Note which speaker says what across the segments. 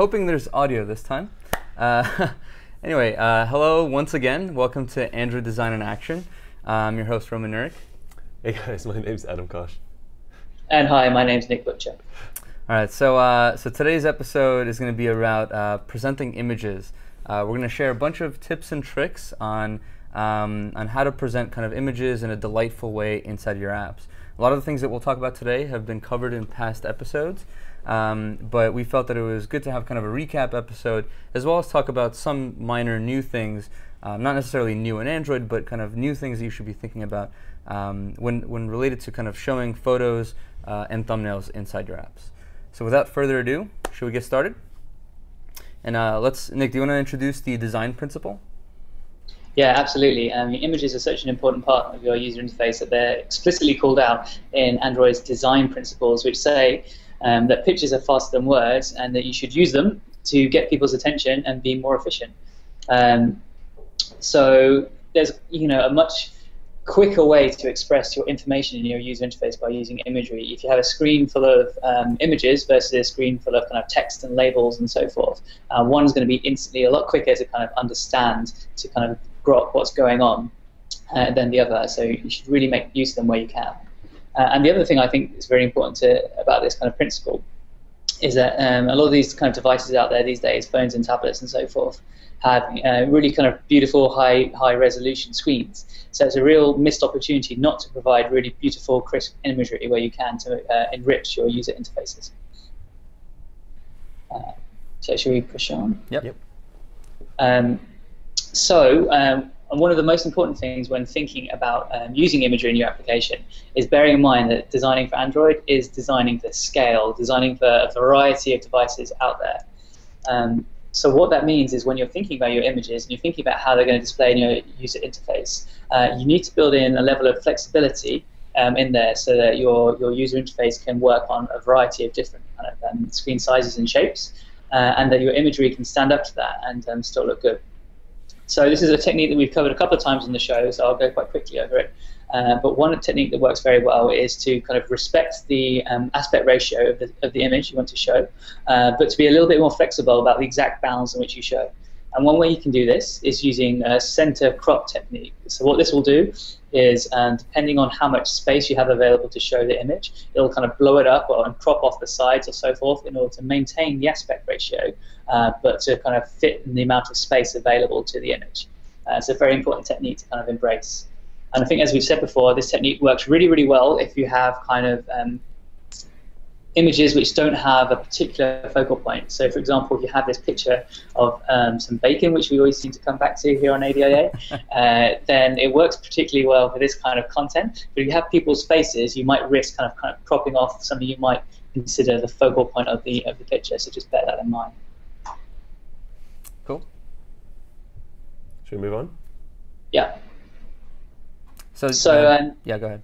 Speaker 1: hoping there's audio this time. Anyway, hello once again. Welcome to Android Design in Action. I'm your host, Roman Nurik.
Speaker 2: Hey guys, my name's Adam Koch.
Speaker 3: And hi, my name's Nick Butcher.
Speaker 1: All right, so today's episode is going to be about presenting images. We're going to share a bunch of tips and tricks on how to present kind of images in a delightful way inside your apps. A lot of the things that we'll talk about today have been covered in past episodes, but we felt that it was good to have kind of a recap episode, as well as talk about some minor new things, not necessarily new in Android, but kind of new things that you should be thinking about when related to kind of showing photos and thumbnails inside your apps. So without further ado, should we get started? And Nick, do you want to introduce the design principle?
Speaker 3: Yeah, absolutely. Images are such an important part of your user interface that they're explicitly called out in Android's design principles, which say that pictures are faster than words and that you should use them to get people's attention and be more efficient. So there's a much quicker way to express your information in your user interface by using imagery. If you have a screen full of images versus a screen full of kind of text and labels and so forth, one's going to be instantly a lot quicker to kind of understand, to kind of grok what's going on than the other. So you should really make use of them where you can. And the other thing I think is very important about this kind of principle is that a lot of these kind of devices out there these days, phones and tablets and so forth, have really kind of beautiful high resolution screens. So it's a real missed opportunity not to provide really beautiful, crisp imagery where you can to enrich your user interfaces. So should we push on?
Speaker 1: Yep.
Speaker 3: One of the most important things when thinking about using imagery in your application is bearing in mind that designing for Android is designing for scale, designing for a variety of devices out there. So what that means is when you're thinking about your images and you're thinking about how they're going to display in your user interface, you need to build in a level of flexibility in there so that your user interface can work on a variety of different kind of screen sizes and shapes, and that your imagery can stand up to that and still look good. So this is a technique that we've covered a couple of times on the show, so I'll go quite quickly over it. But one technique that works very well is to kind of respect the aspect ratio of the image you want to show, but to be a little bit more flexible about the exact bounds in which you show. And one way you can do this is using a center crop technique. So what this will do is, depending on how much space you have available to show the image, it'll kind of blow it up and crop off the sides or so forth in order to maintain the aspect ratio, but to kind of fit in the amount of space available to the image. It's a very important technique to kind of embrace. And I think, as we've said before, this technique works really, really well if you have kind of images which don't have a particular focal point. So, for example, if you have this picture of some bacon, which we always seem to come back to here on ADIA, then it works particularly well for this kind of content. But if you have people's faces, you might risk kind of cropping off something you might consider the focal point of the picture. So just bear that in mind.
Speaker 1: Cool.
Speaker 2: Should we move on?
Speaker 3: Yeah.
Speaker 1: Yeah, go
Speaker 3: ahead.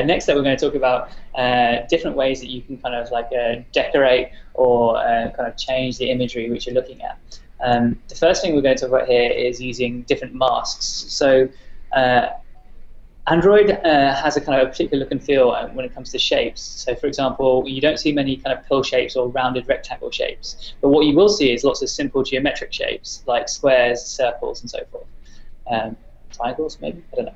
Speaker 3: Next up, we're going to talk about different ways that you can kind of like decorate or kind of change the imagery which you're looking at. The first thing we're going to talk about here is using different masks. So Android has a kind of a particular look and feel when it comes to shapes. So, for example, you don't see many kind of pill shapes or rounded rectangle shapes. But what you will see is lots of simple geometric shapes like squares, circles, and so forth. Triangles, maybe? I don't know.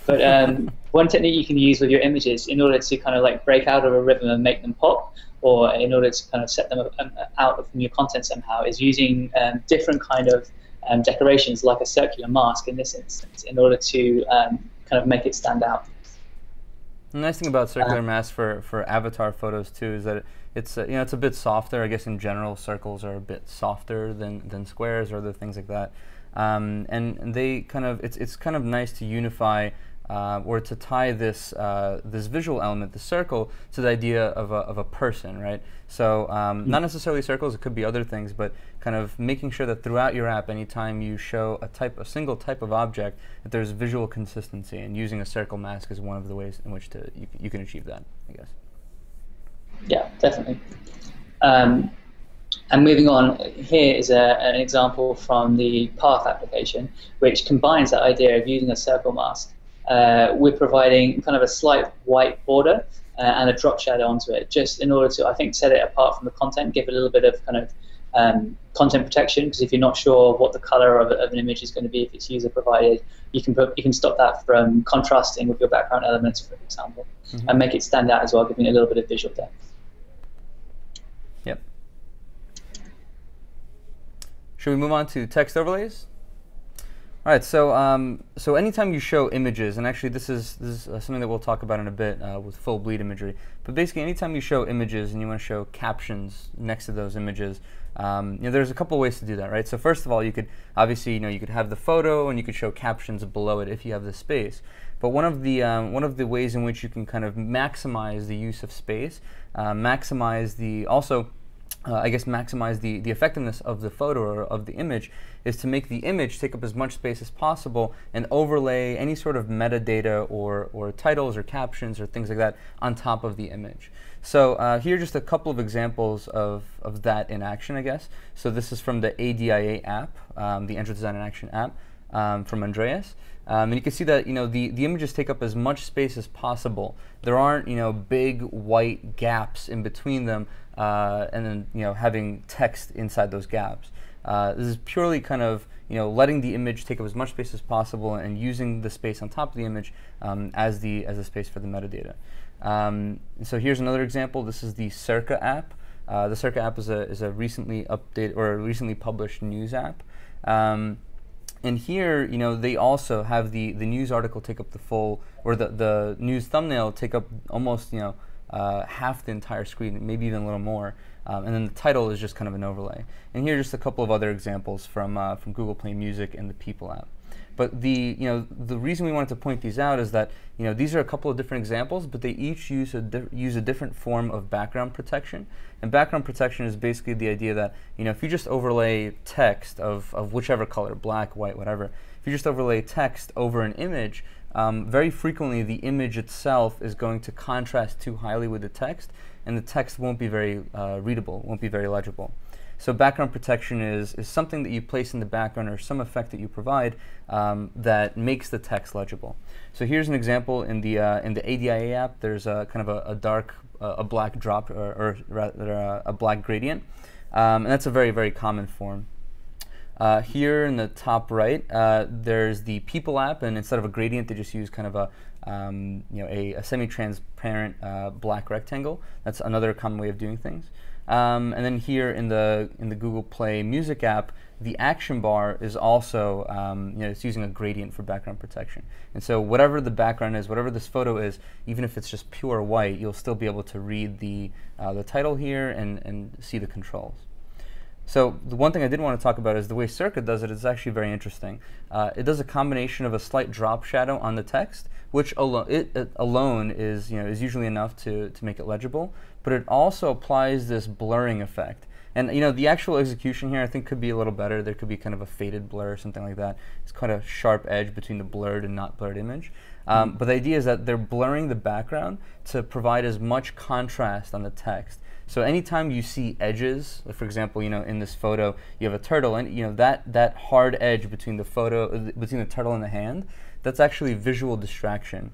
Speaker 3: But one technique you can use with your images in order to kind of like break out of a rhythm and make them pop, or in order to kind of set them out from your content somehow, is using different kind of decorations like a circular mask in this instance in order to kind of make it stand out.
Speaker 1: The nice thing about circular masks for avatar photos too is that it's it's a bit softer. I guess in general circles are a bit softer than squares or other things like that. And they kind of it's kind of nice to unify or to tie this this visual element, the circle, to the idea of a person, right? So not necessarily circles; it could be other things, but kind of making sure that throughout your app, anytime you show a single type of object, that there's visual consistency. And using a circle mask is one of the ways in which you can achieve that, I guess.
Speaker 3: Yeah, definitely. And moving on, here is an example from the Path application, which combines that idea of using a circle mask with providing kind of a slight white border and a drop shadow onto it, just in order to, I think, set it apart from the content, give it a little bit of kind of content protection, because if you're not sure what the color of an image is going to be, if it's user provided, you can stop that from contrasting with your background elements, for example, and make it stand out as well, giving it a little bit of visual depth.
Speaker 1: Yep. Should we move on to text overlays? All right, so anytime you show images, and actually this is something that we'll talk about in a bit with full bleed imagery, but basically anytime you show images and you want to show captions next to those images, there's a couple ways to do that, right? So first of all, you could obviously, you could have the photo and you could show captions below it if you have the space. But one of the ways in which you can kind of maximize the use of space, maximize the effectiveness of the photo or of the image, is to make the image take up as much space as possible and overlay any sort of metadata or titles or captions or things like that on top of the image. So here are just a couple of examples of that in action, I guess. So this is from the ADIA app, the Android Design in Action app from Andreas. And you can see that the images take up as much space as possible. There aren't big white gaps in between them, and then having text inside those gaps. This is purely kind of letting the image take up as much space as possible and using the space on top of the image as the space for the metadata. So here's another example. This is the Circa app. The Circa app is a recently updated or a recently published news app. And here, they also have the news article take up the full, or the news thumbnail take up almost half the entire screen, maybe even a little more. And then the title is just kind of an overlay. And here are just a couple of other examples from Google Play Music and the People app. But the reason we wanted to point these out is that these are a couple of different examples, but they each use a different form of background protection. And background protection is basically the idea that if you just overlay text of whichever color, black, white, whatever, if you just overlay text over an image, very frequently the image itself is going to contrast too highly with the text, and the text won't be very readable, won't be very legible. So background protection is something that you place in the background or some effect that you provide that makes the text legible. So here's an example in the ADIA app. There's a kind of a dark, a black drop, or rather a black gradient, and that's a very, very common form. Here in the top right, there's the People app, and instead of a gradient, they just use kind of a semi-transparent black rectangle. That's another common way of doing things. And then here in the Google Play Music app, the action bar is also it's using a gradient for background protection. And so whatever the background is, whatever this photo is, even if it's just pure white, you'll still be able to read the title here and see the controls. So the one thing I did want to talk about is the way Circa does it is actually very interesting. It does a combination of a slight drop shadow on the text, which alone is usually enough to make it legible, but it also applies this blurring effect. And the actual execution here I think could be a little better. There could be kind of a faded blur or something like that. It's quite a sharp edge between the blurred and not blurred image. But the idea is that they're blurring the background to provide as much contrast on the text. So anytime you see edges, like for example, in this photo, you have a turtle, and that hard edge between the turtle and the hand, that's actually visual distraction.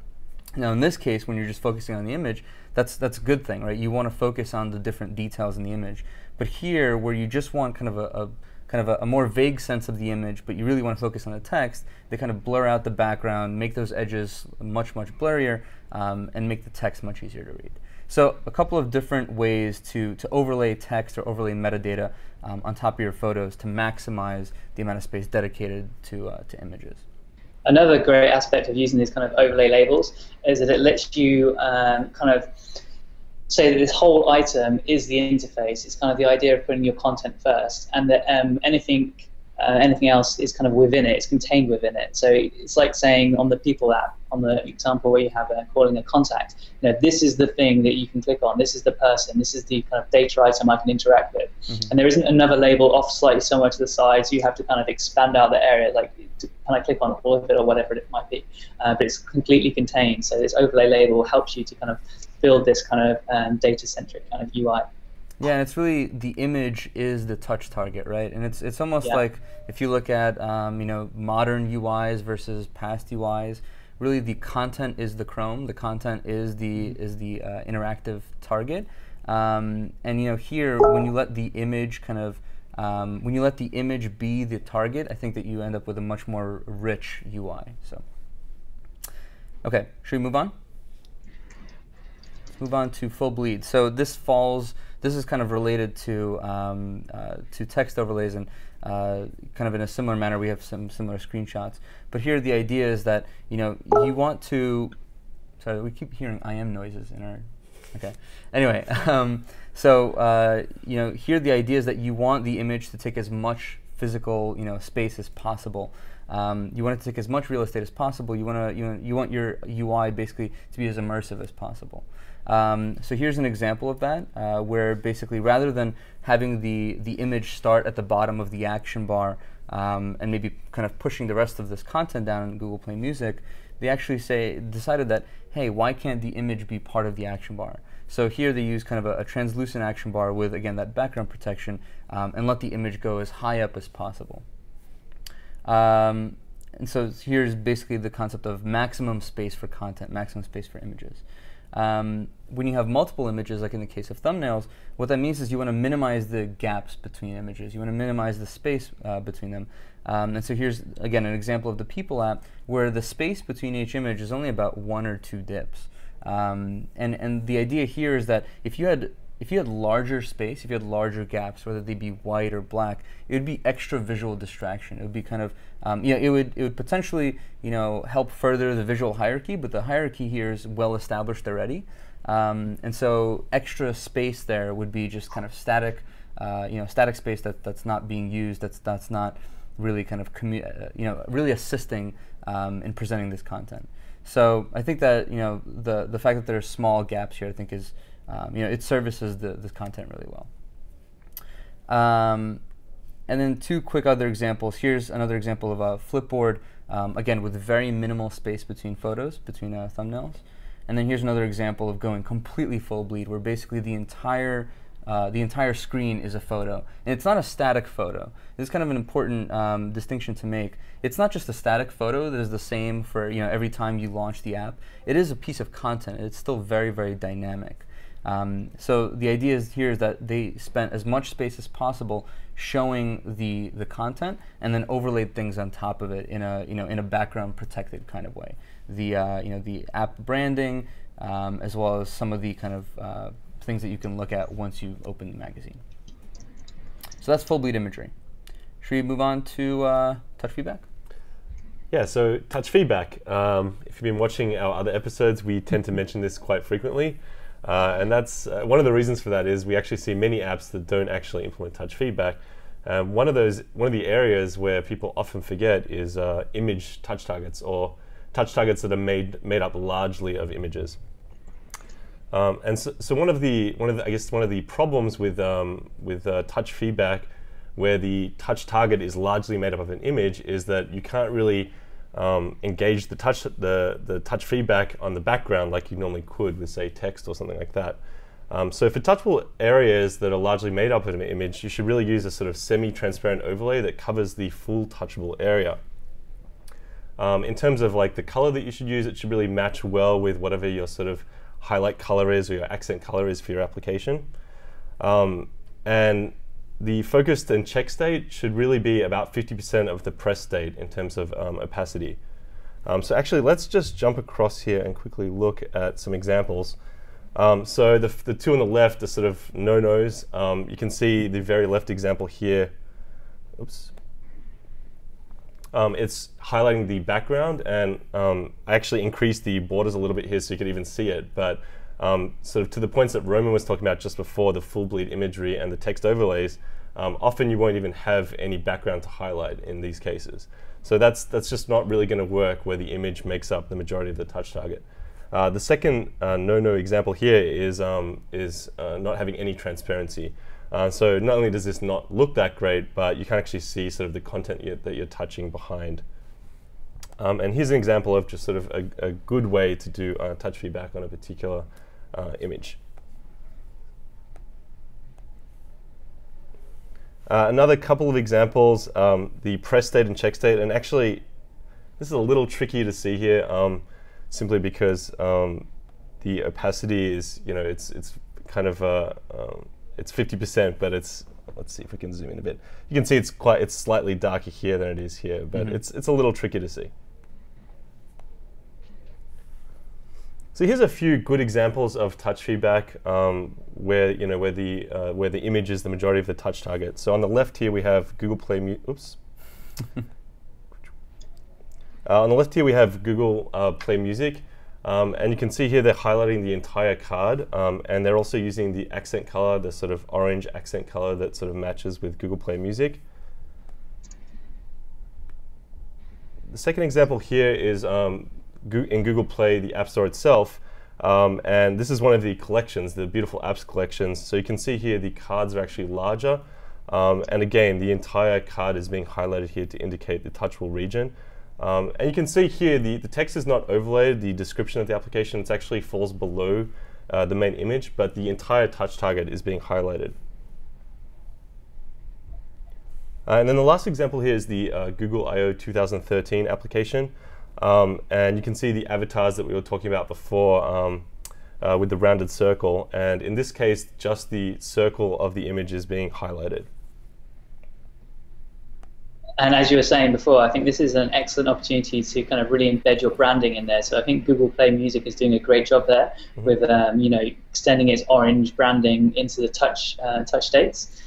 Speaker 1: Now in this case, when you're just focusing on the image, that's a good thing, right? You want to focus on the different details in the image. But here, where you just want kind of a more vague sense of the image, but you really want to focus on the text, they kind of blur out the background, make those edges much, much blurrier, and make the text much easier to read. So a couple of different ways to overlay text or overlay metadata on top of your photos to maximize the amount of space dedicated to images.
Speaker 3: Another great aspect of using these kind of overlay labels is that it lets you kind of say that this whole item is the interface. It's kind of the idea of putting your content first, and that anything else is kind of within it. It's contained within it. So it's like saying on the People app, on the example where you have calling a contact, this is the thing that you can click on. This is the person. This is the kind of data item I can interact with. Mm-hmm. And there isn't another label off slightly somewhere to the side, so you have to kind of expand out the area, like to kind of click on all of it or whatever it might be. But it's completely contained. So this overlay label helps you to kind of build this kind of data-centric kind of UI.
Speaker 1: Yeah, and it's really the image is the touch target, right? And it's almost like if you look at modern UIs versus past UIs, really the content is the chrome, the content is the interactive target. And here, when you let the image be the target, I think that you end up with a much more rich UI. So, okay, should we move on? Let's move on to full bleed. So this is kind of related to text overlays, and kind of in a similar manner, we have some similar screenshots. But here, the idea is that you want to. Sorry, we keep hearing IM noises in our. Okay. Anyway, here the idea is that you want the image to take as much physical space as possible. You want it to take as much real estate as possible. You want your UI basically to be as immersive as possible. So here's an example of that, where basically rather than having the image start at the bottom of the action bar and maybe kind of pushing the rest of this content down in Google Play Music, they actually decided that, hey, why can't the image be part of the action bar? So here they use kind of a translucent action bar with, again, that background protection, and let the image go as high up as possible. And so here's basically the concept of maximum space for content, maximum space for images. When you have multiple images, like in the case of thumbnails, what that means is you want to minimize the gaps between images. You want to minimize the space between them. And so here's, again, an example of the People app where the space between each image is only about 1 or 2 dips. And the idea here is that if you had larger space, if you had larger gaps, whether they be white or black, it would be extra visual distraction. It would be kind of, it would potentially, help further the visual hierarchy, but the hierarchy here is well established already. And so extra space there would be just kind of static, static space that's not being used, that's not really kind of, really assisting in presenting this content. So I think that, the fact that there are small gaps here, I think is, it services this content really well. And then 2 quick other examples. Here's another example of a flipboard, again, with very minimal space between photos, between thumbnails. And then here's another example of going completely full bleed, where basically the entire screen is a photo. And it's not a static photo. This is kind of an important distinction to make. It's not just a static photo that is the same for every time you launch the app. It is a piece of content. It's still very, very dynamic. So the idea here is that they spent as much space as possible showing the content, and then overlaid things on top of it in a background protected kind of way. The app branding, as well as some of the kind of things that you can look at once you open the magazine. So that's full bleed imagery. Should we move on to touch feedback?
Speaker 2: Yeah, so touch feedback. If you've been watching our other episodes, we tend to mention this quite frequently. And that's one of the reasons for that is we actually see many apps that don't actually implement touch feedback. One of the areas where people often forget is image touch targets, or touch targets that are made up largely of images. And so one of the problems with touch feedback, where the touch target is largely made up of an image, is that you can't really engage the touch feedback on the background like you normally could with, say, text or something like that. So for touchable areas that are largely made up of an image, you should really use a sort of semi-transparent overlay that covers the full touchable area. In terms of like the color that you should use, it should really match well with whatever your sort of highlight color is or your accent color is for your application. And the focused and check state should really be about 50% of the press state in terms of opacity. So actually, let's just jump across here and quickly look at some examples. So the 2 on the left are sort of no-nos. You can see the very left example here. Oops. It's highlighting the background, and I actually increased the borders a little bit here so you could even see it. But sort of to the points that Roman was talking about just before, the full bleed imagery and the text overlays, often you won't even have any background to highlight in these cases. So that's just not really going to work where the image makes up the majority of the touch target. The second no-no example here is not having any transparency. So not only does this not look that great, but you can actually see sort of the content that you're touching behind. And here's an example of just sort of a good way to do touch feedback on a particular image. Another couple of examples, the press state and check state, and actually This is a little tricky to see here, simply because the opacity is, it's kind of it's 50%, but it's, let's see if we can zoom in a bit. You can see it's slightly darker here than it is here, but it's a little tricky to see. So here's a few good examples of touch feedback where the image is the majority of the touch target. So on the left here we have Google Play on the left here we have Google Play Music, and you can see here they're highlighting the entire card, and they're also using the accent color, the sort of orange accent color that sort of matches with Google Play Music. The second example here is in Google Play, the App Store itself, and this is one of the collections, the beautiful apps collections. So you can see here the cards are actually larger, and again the entire card is being highlighted here to indicate the touchable region. And you can see here the text is not overlaid, the description of the application it actually falls below the main image, but the entire touch target is being highlighted. And then the last example here is the Google I/O 2013 application. And you can see the avatars that we were talking about before with the rounded circle. And in this case, just the circle of the image is being highlighted.
Speaker 3: And as you were saying before, I think this is an excellent opportunity to kind of really embed your branding in there. So I think Google Play Music is doing a great job there with extending its orange branding into the touch states.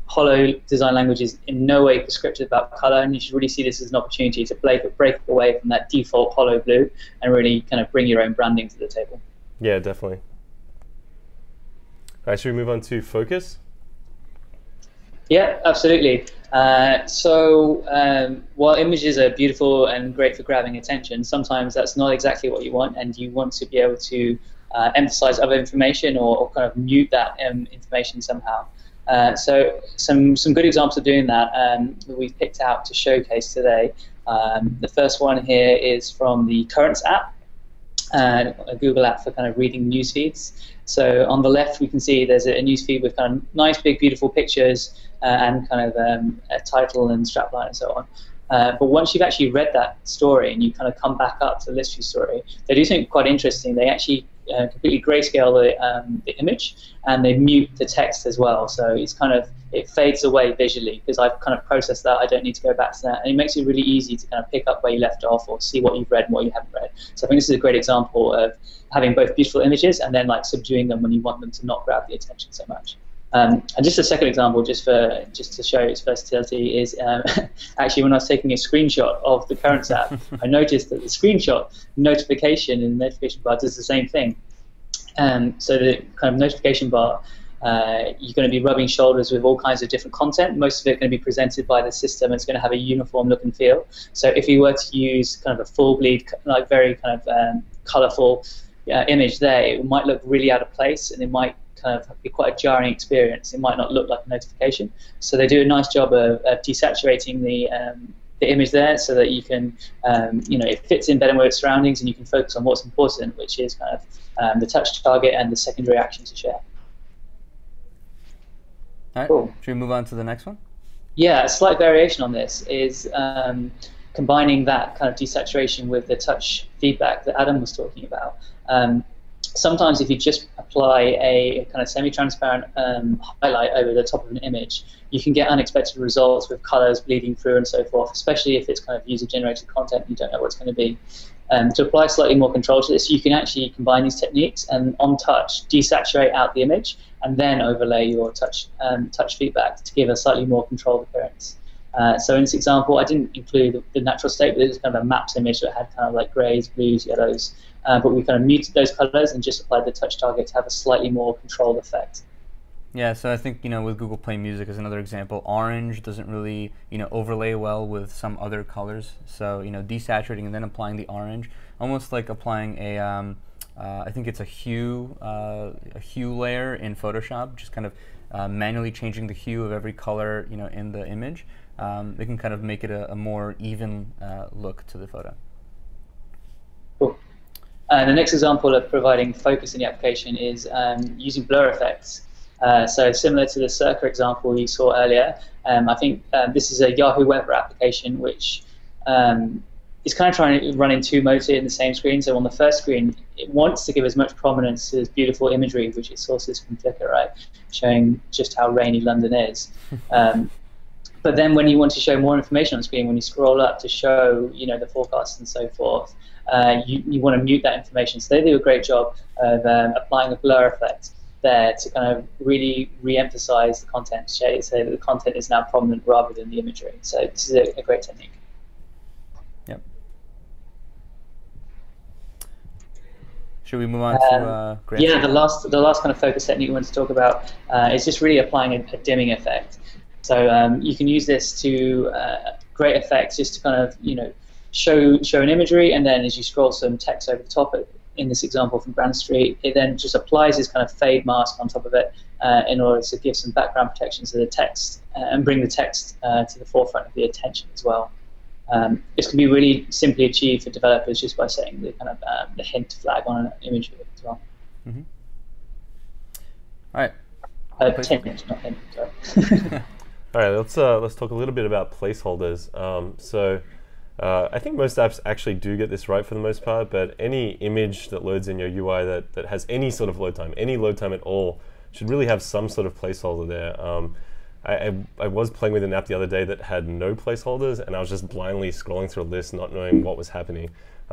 Speaker 3: Holo design language is in no way prescriptive about color, and you should really see this as an opportunity to break away from that default Holo blue and really kind of bring your own branding to the table.
Speaker 2: Yeah, definitely. All right, should we move on to focus?
Speaker 3: Yeah, absolutely. While images are beautiful and great for grabbing attention, sometimes that's not exactly what you want, and you want to be able to emphasize other information or kind of mute that information somehow. So some good examples of doing that we've picked out to showcase today. The first one here is from the Currents app, a Google app for kind of reading news feeds. So on the left we can see there's a news feed with kind of nice big beautiful pictures and kind of a title and strapline and so on. But once you've actually read that story and you kind of come back up to the list view story, they do something quite interesting. They actually completely grayscale the image, and they mute the text as well. So it fades away visually because I've kind of processed that. I don't need to go back to that, and it makes it really easy to kind of pick up where you left off or see what you've read and what you haven't read. So I think this is a great example of having both beautiful images and then like subduing them when you want them to not grab the attention so much. And just a second example, just to show its versatility, is actually when I was taking a screenshot of the Currents app, I noticed that the screenshot notification in the notification bar does the same thing. So the kind of notification bar, you're going to be rubbing shoulders with all kinds of different content. Most of it going to be presented by the system. It's going to have a uniform look and feel. So if you were to use kind of a full bleed, like very kind of colorful image there, it might look really out of place, and it might kind of be quite a jarring experience. It might not look like a notification. So they do a nice job of desaturating the image there, so that you can, it fits in better with its surroundings, and you can focus on what's important, which is kind of the touch target and the secondary action to share.
Speaker 1: All right.
Speaker 3: Cool.
Speaker 1: Should we move on to the next one?
Speaker 3: Yeah, a slight variation on this is combining that kind of desaturation with the touch feedback that Adam was talking about. Sometimes if you just apply a kind of semi-transparent highlight over the top of an image, you can get unexpected results with colors bleeding through and so forth, especially if it's kind of user-generated content and you don't know what it's going to be. To apply slightly more control to this, you can actually combine these techniques and on touch desaturate out the image and then overlay your touch feedback to give a slightly more controlled appearance. So in this example, I didn't include the natural state, but it was kind of a maps image that had kind of like grays, blues, yellows, but we kind of muted those colors and just applied the touch target to have a slightly more controlled effect.
Speaker 1: Yeah, so I think, with Google Play Music as another example, orange doesn't really, overlay well with some other colors. So, desaturating and then applying the orange, almost like applying a, I think it's a hue layer in Photoshop, just kind of manually changing the hue of every color, in the image. They can kind of make it a more even look to the photo.
Speaker 3: Cool. The next example of providing focus in the application is using blur effects. So similar to the Circa example you saw earlier, I think this is a Yahoo Weather application which it's kind of trying to run in two modes in the same screen. So on the first screen, it wants to give as much prominence to this beautiful imagery, which it sources from Flickr, right, showing just how rainy London is. But then when you want to show more information on the screen, when you scroll up to show, the forecast and so forth, you want to mute that information. So they do a great job of applying a blur effect there to kind of really re-emphasize the content shade, so that the content is now prominent rather than the imagery. So this is a great technique.
Speaker 1: Yep. Should we move on to Grant?
Speaker 3: Yeah, the last kind of focus technique we want to talk about is just really applying a dimming effect. So you can use this to great effects, just to kind of show an imagery, and then as you scroll some text over the top, in this example from Grand Street, it then just applies this kind of fade mask on top of it in order to give some background protection to the text and bring the text to the forefront of the attention as well. This can be really simply achieved for developers just by setting the kind of the hint flag on an imagery as well.
Speaker 1: Mm-hmm. All right.
Speaker 3: Hint, not hint. Sorry.
Speaker 2: All right, let's talk a little bit about placeholders. I think most apps actually do get this right for the most part, but any image that loads in your UI that has any sort of load time, any load time at all, should really have some sort of placeholder there. I was playing with an app the other day that had no placeholders, and I was just blindly scrolling through a list, not knowing what was happening.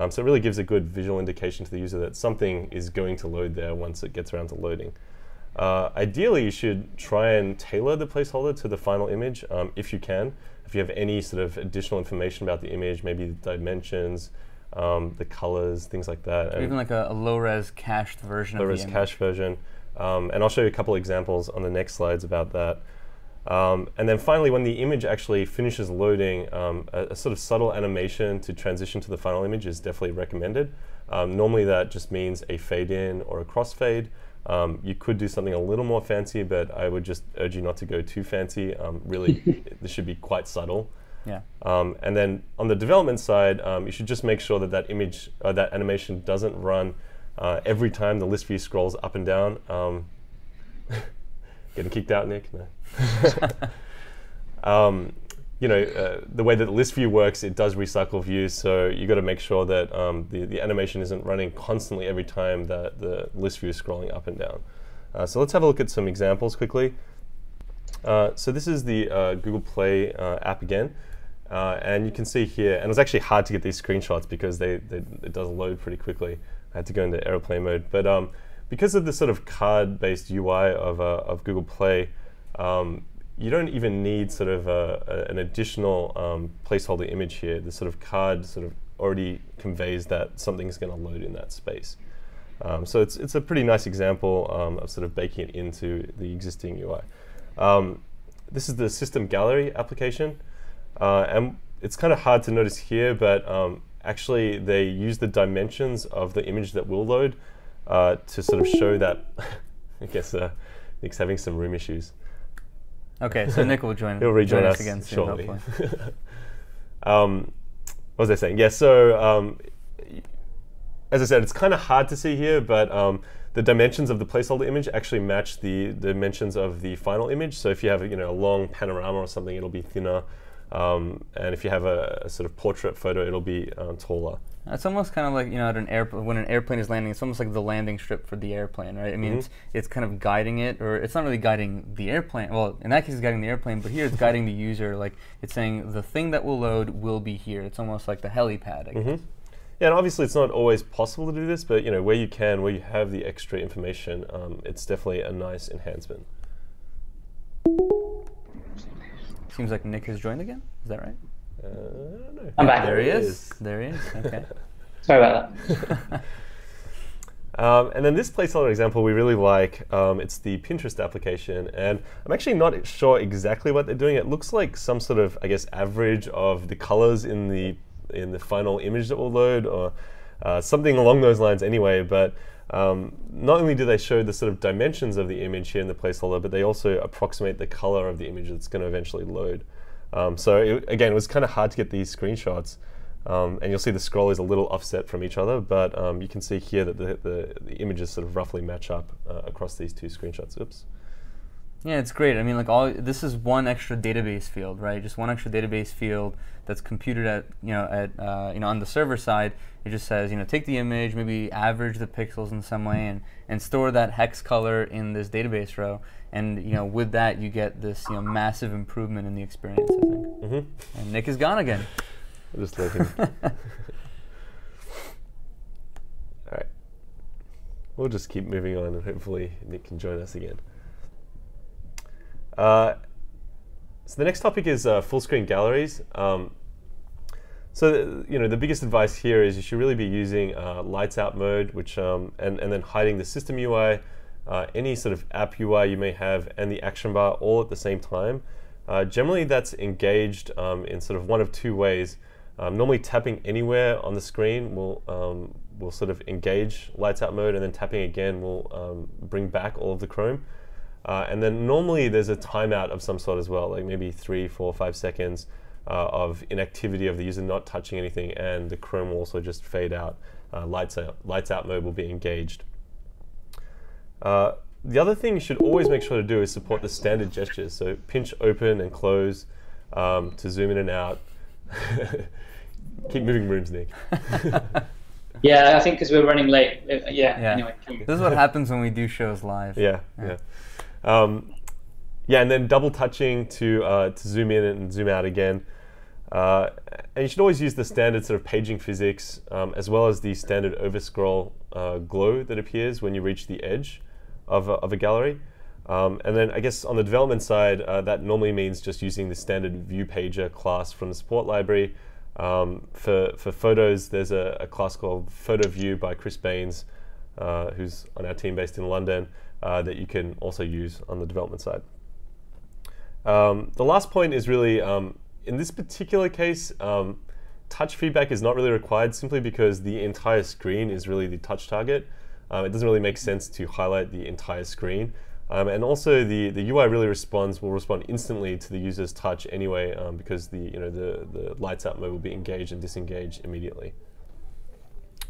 Speaker 2: So it really gives a good visual indication to the user that something is going to load there once it gets around to loading. Ideally, you should try and tailor the placeholder to the final image if you can. If you have any sort of additional information about the image, maybe the dimensions, the colors, things like that.
Speaker 1: Or even like a low-res cached version of the image.
Speaker 2: Low-res cached version. And I'll show you a couple examples on the next slides about that. And then finally, when the image actually finishes loading, a sort of subtle animation to transition to the final image is definitely recommended. Normally that just means a fade in or a crossfade. You could do something a little more fancy, but I would just urge you not to go too fancy. Really, this should be quite subtle.
Speaker 1: Yeah.
Speaker 2: And then on the development side, you should just make sure that that image, that animation doesn't run every time the list view scrolls up and down. Getting kicked out, Nick? No. The way that the list view works, it does recycle views, so you got to make sure that the animation isn't running constantly every time that the list view is scrolling up and down. So let's have a look at some examples quickly. So this is the Google Play app again, and you can see here, and it was actually hard to get these screenshots because it does load pretty quickly. I had to go into airplane mode, but because of the sort of card-based UI of Google Play, you don't even need sort of an additional placeholder image here. The sort of card sort of already conveys that something's going to load in that space. So it's a pretty nice example of sort of baking it into the existing UI. This is the System Gallery application, and it's kind of hard to notice here, but actually they use the dimensions of the image that will load to sort of show that. I guess Nick's having some room issues.
Speaker 1: Okay, so Nick will join.
Speaker 2: He'll rejoin us
Speaker 1: again soon,
Speaker 2: shortly.
Speaker 1: Hopefully.
Speaker 2: What was I saying? Yeah, so as I said, it's kind of hard to see here, but the dimensions of the placeholder image actually match the dimensions of the final image. So if you have a long panorama or something, it'll be thinner, and if you have a sort of portrait photo, it'll be taller.
Speaker 1: It's almost kind of like at an airplane, when an airplane is landing, it's almost like the landing strip for the airplane, right? I mean, it's kind of guiding it, or it's not really guiding the airplane. Well, in that case, it's guiding the airplane, but here it's guiding the user. Like it's saying the thing that will load will be here. It's almost like the helipad, I guess.
Speaker 2: Yeah, and obviously it's not always possible to do this, but where you can, where you have the extra information, it's definitely a nice enhancement.
Speaker 1: Seems like Nick has joined again. Is that right?
Speaker 2: I don't know.
Speaker 3: I'm back.
Speaker 1: There he is. There he is. Okay.
Speaker 3: Sorry about that.
Speaker 2: And then this placeholder example we really like. It's the Pinterest application, and I'm actually not sure exactly what they're doing. It looks like some sort of, I guess, average of the colors in the final image that will load, or something along those lines anyway. But not only do they show the sort of dimensions of the image here in the placeholder, but they also approximate the color of the image that's going to eventually load. So again, it was kind of hard to get these screenshots. And you'll see the scroll is a little offset from each other, but you can see here that the images sort of roughly match up across these two screenshots. Oops.
Speaker 1: Yeah, it's great. I mean, like this is one extra database field, right? Just one extra database field that's computed at on the server side. It just says take the image, maybe average the pixels in some way, and store that hex color in this database row. And with that you get this massive improvement in the experience, I think.
Speaker 2: Mm-hmm.
Speaker 1: And Nick is gone again.
Speaker 2: I'm just looking. All right, we'll just keep moving on, and hopefully Nick can join us again. So the next topic is full screen galleries. So the biggest advice here is you should really be using lights out mode, which and then hiding the system UI, any sort of app UI you may have, and the action bar all at the same time. Generally, that's engaged in sort of one of two ways. Normally, tapping anywhere on the screen will sort of engage lights out mode, and then tapping again will bring back all of the Chrome. And then normally there's a timeout of some sort as well, like maybe 3, 4, 5 seconds of inactivity of the user not touching anything, and the Chrome will also just fade out. Lights out mode will be engaged. The other thing you should always make sure to do is support the standard gestures. So pinch open and close to zoom in and out. Keep moving rooms, Nick.
Speaker 3: Yeah, I think because we're running late. Yeah. Anyway.
Speaker 1: This is what happens when we do shows live.
Speaker 2: Yeah. And then double touching to zoom in and zoom out again. And you should always use the standard sort of paging physics, as well as the standard overscroll glow that appears when you reach the edge of a gallery. And then I guess on the development side, that normally means just using the standard view pager class from the support library. For photos, there's a class called Photo View by Chris Baines, who's on our team based in London, that you can also use on the development side. The last point is really, in this particular case, touch feedback is not really required, simply because the entire screen is really the touch target. It doesn't really make sense to highlight the entire screen. And also the UI really will respond instantly to the user's touch anyway, because the lights out mode will be engaged and disengaged immediately.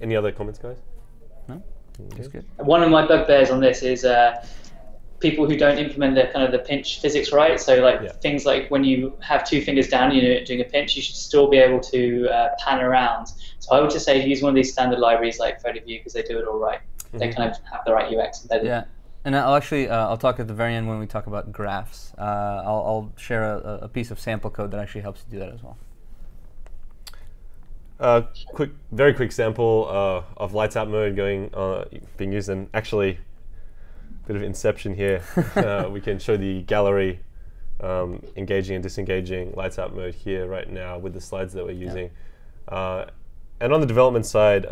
Speaker 2: Any other comments, guys?
Speaker 1: No, that's good.
Speaker 3: One of my bugbears on this is people who don't implement the pinch physics right. So things like when you have 2 fingers down, doing a pinch, you should still be able to pan around. So I would just say use one of these standard libraries like Photo View, because they do it all right. Mm-hmm. They kind of have the right UX embedded.
Speaker 1: Yeah. And I'll talk at the very end when we talk about graphs. I'll share a piece of sample code that actually helps you do that as well.
Speaker 2: Very quick sample of lights out mode being used, and actually a bit of inception here. We can show the gallery engaging and disengaging lights out mode here right now with the slides that we're using. And on the development side,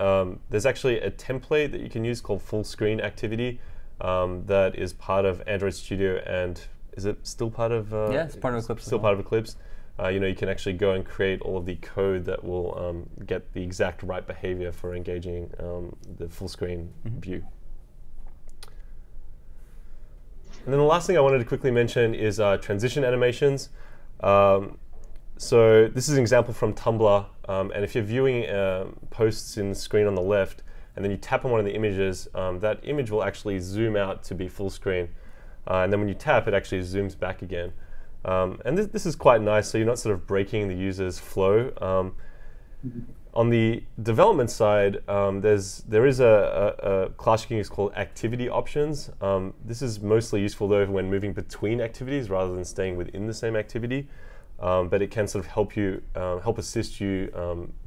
Speaker 2: there's actually a template that you can use called full screen activity. That is part of Android Studio, and is it still part of?
Speaker 1: Yeah, it's part of Eclipse.
Speaker 2: Still part of Eclipse. You can actually go and create all of the code that will get the exact right behavior for engaging the full screen view. And then the last thing I wanted to quickly mention is transition animations. So this is an example from Tumblr, and if you're viewing posts in the screen on the left, and then you tap on one of the images, that image will actually zoom out to be full screen. And then when you tap, it actually zooms back again. And this is quite nice, so you're not sort of breaking the user's flow. On the development side, there is a class you can use called activity options. This is mostly useful though when moving between activities rather than staying within the same activity. But it can sort of help assist you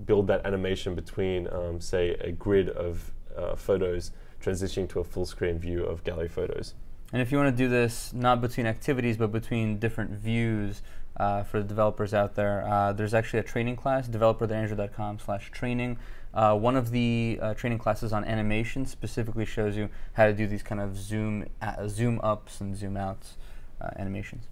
Speaker 2: build that animation between, say, a grid of photos transitioning to a full screen view of gallery photos.
Speaker 1: And if you want to do this not between activities but between different views for the developers out there, there's actually a training class, developer.android.com/training. One of the training classes on animation specifically shows you how to do these kind of zoom ups and zoom outs animations.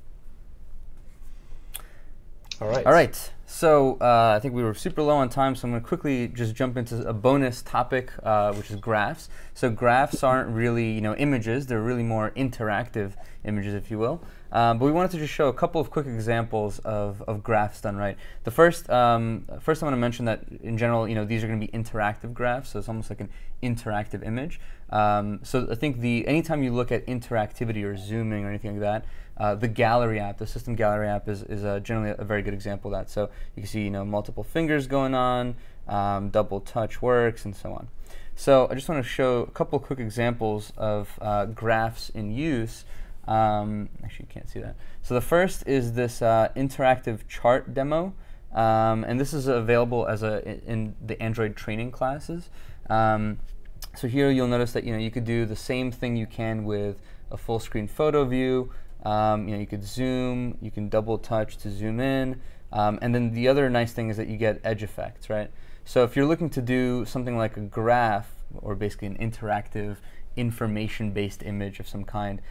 Speaker 2: All right.
Speaker 1: All right. So I think we were super low on time, so I'm going to quickly just jump into a bonus topic, which is graphs. So graphs aren't really, images; they're really more interactive images, if you will. But we wanted to just show a couple of quick examples of graphs done right. The first I want to mention that in general, these are going to be interactive graphs, so it's almost like an interactive image. So I think anytime you look at interactivity or zooming or anything like that, The gallery app, the system gallery app, is generally a very good example of that. So you can see multiple fingers going on, double touch works, and so on. So I just want to show a couple quick examples of graphs in use. Actually, you can't see that. So the first is this interactive chart demo, and this is available as in the Android training classes. So here you'll notice that you could do the same thing you can with a full screen photo view. You could zoom, you can double touch to zoom in, and then the other nice thing is that you get edge effects, right? So if you're looking to do something like a graph, or basically an interactive information-based image of some kind,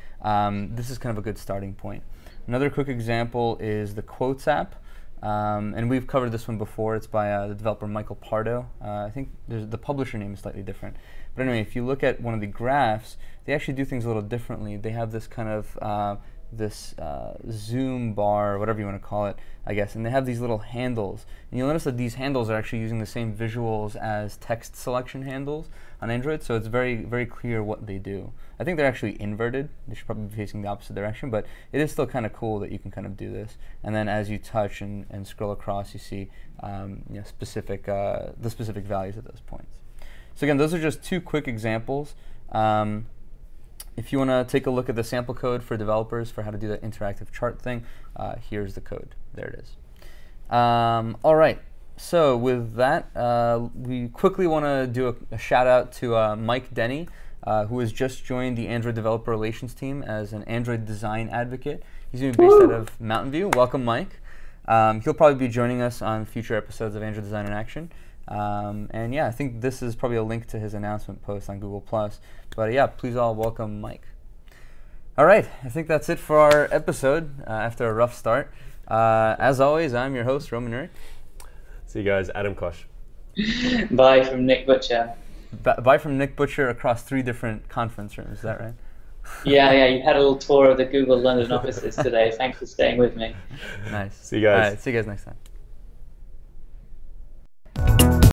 Speaker 1: this is kind of a good starting point. Another quick example is the Quotes app, and we've covered this one before. It's by the developer Michael Pardo. I think the publisher name is slightly different. But anyway, if you look at one of the graphs, they actually do things a little differently. They have this kind of zoom bar, or whatever you want to call it, I guess, and they have these little handles. And you'll notice that these handles are actually using the same visuals as text selection handles on Android, so it's very, very clear what they do. I think they're actually inverted. They should probably be facing the opposite direction, but it is still kind of cool that you can kind of do this. And then as you touch and scroll across, you see the specific values at those points. So again, those are just two quick examples. If you want to take a look at the sample code for developers for how to do that interactive chart thing, here's the code. There it is. All right. So with that, we quickly want to do a shout out to Mike Denny, who has just joined the Android Developer Relations team as an Android design advocate. He's going to be based out of Mountain View. Welcome, Mike. He'll probably be joining us on future episodes of Android Design in Action. And yeah, I think this is probably a link to his announcement post on Google+. But yeah, please all welcome Mike. All right, I think that's it for our episode after a rough start. As always, I'm your host, Roman Nurik.
Speaker 2: See you guys, Adam Koch.
Speaker 3: Bye from Nick Butcher.
Speaker 1: Bye from Nick Butcher across 3 different conference rooms, is that right?
Speaker 3: Yeah, you had a little tour of the Google London offices today. Thanks for staying with me.
Speaker 1: Nice.
Speaker 2: See you guys.
Speaker 1: All right, see you guys next time.